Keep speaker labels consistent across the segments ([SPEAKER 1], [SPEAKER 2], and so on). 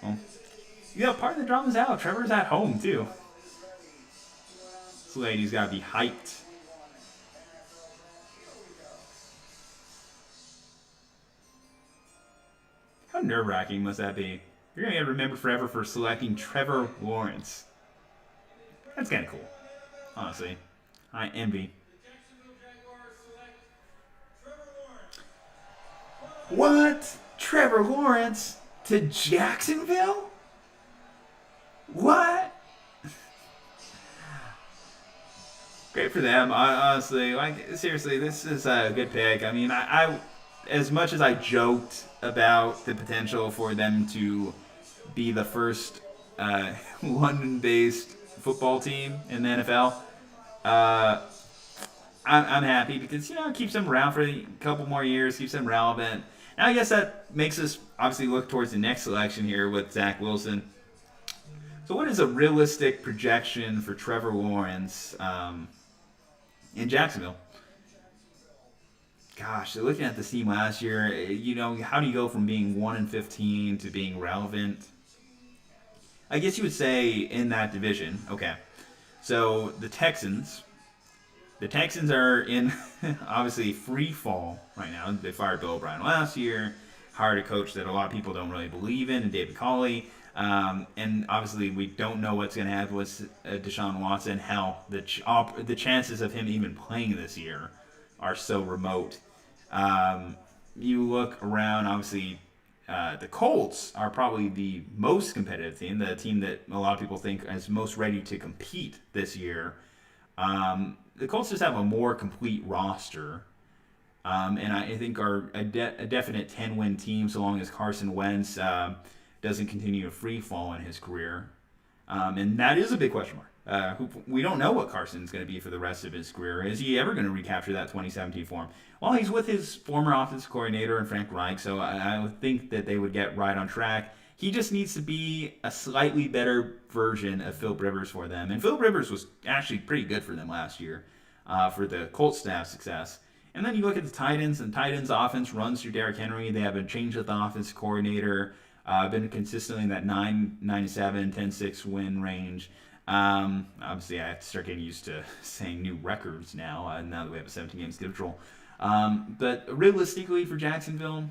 [SPEAKER 1] Well, part of the drama's out. Trevor's at home, too. This lady's got to be hyped. How nerve-wracking must that be? You're going to get remembered forever for selecting Trevor Lawrence. That's kind of cool, honestly. I envy. What? Trevor Lawrence to Jacksonville? What? Great for them, honestly. Like, seriously, this is a good pick. I mean, I as much as I joked about the potential for them to be the first London-based football team in the NFL, uh, I'm happy because it keeps them around for a couple more years, keeps them relevant. Now I guess that makes us obviously look towards the next selection here with Zach Wilson. So what is a realistic projection for Trevor Lawrence in Jacksonville? Gosh, looking at this team last year, how do you go from being 1-15 to being relevant? I guess you would say in that division. Okay, so the Texans are in obviously free fall right now. They fired Bill O'Brien last year, hired a coach that a lot of people don't really believe in David Culley. And obviously we don't know what's going to happen with Deshaun Watson. Hell, the chances of him even playing this year are so remote. You look around, obviously, the Colts are probably the most competitive team, the team that a lot of people think is most ready to compete this year. The Colts just have a more complete roster, and I think are a definite 10-win team so long as Carson Wentz doesn't continue a free fall in his career. And that is a big question mark. We don't know what Carson's going to be for the rest of his career. Is he ever going to recapture that 2017 form? Well, he's with his former offensive coordinator and Frank Reich, so I would think that they would get right on track. He just needs to be a slightly better version of Philip Rivers for them. And Philip Rivers was actually pretty good for them last year for the Colts staff success. And then you look at the Titans, and Titans' offense runs through Derrick Henry. They have a change of the offensive coordinator. Been consistently in that 9-7, 10-6 win range. Obviously, I have to start getting used to saying new records now that we have a 17-game schedule. But realistically for Jacksonville,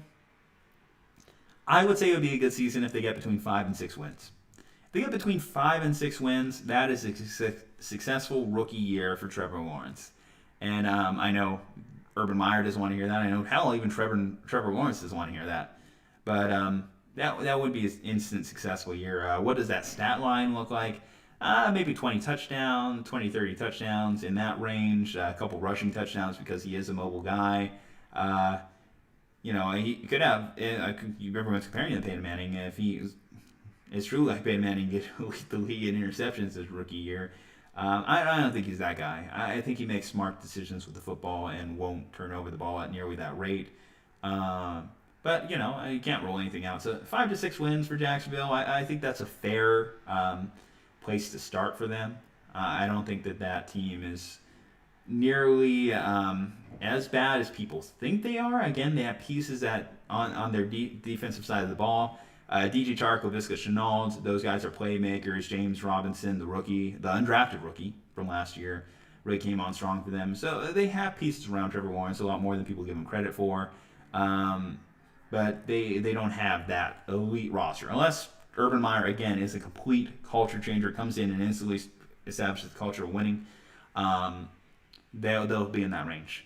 [SPEAKER 1] I would say it would be a good season if they get between 5 and 6 wins. If they get between 5 and 6 wins, that is a successful rookie year for Trevor Lawrence. And I know Urban Meyer doesn't want to hear that. I know, hell, even Trevor Lawrence doesn't want to hear that. But that would be an instant successful year. What does that stat line look like? Maybe 20 touchdowns, 20, 30 touchdowns in that range. A couple rushing touchdowns because he is a mobile guy. He could have. Everyone's comparing him to Peyton Manning. If it's true like Peyton Manning get the league in interceptions his rookie year. I don't think he's that guy. I think he makes smart decisions with the football and won't turn over the ball at nearly that rate. But, you can't rule anything out. So 5 to 6 wins for Jacksonville, I think that's a fair place to start for them. I don't think that team is nearly as bad as people think they are. Again, they have pieces that on their defensive side of the ball. DJ Chark, LaVisca Chenault, those guys are playmakers. James Robinson, the undrafted rookie from last year, really came on strong for them. So they have pieces around Trevor Lawrence, a lot more than people give him credit for. But they don't have that elite roster. Unless Urban Meyer, again, is a complete culture changer, comes in and instantly establishes the culture of winning, they'll be in that range.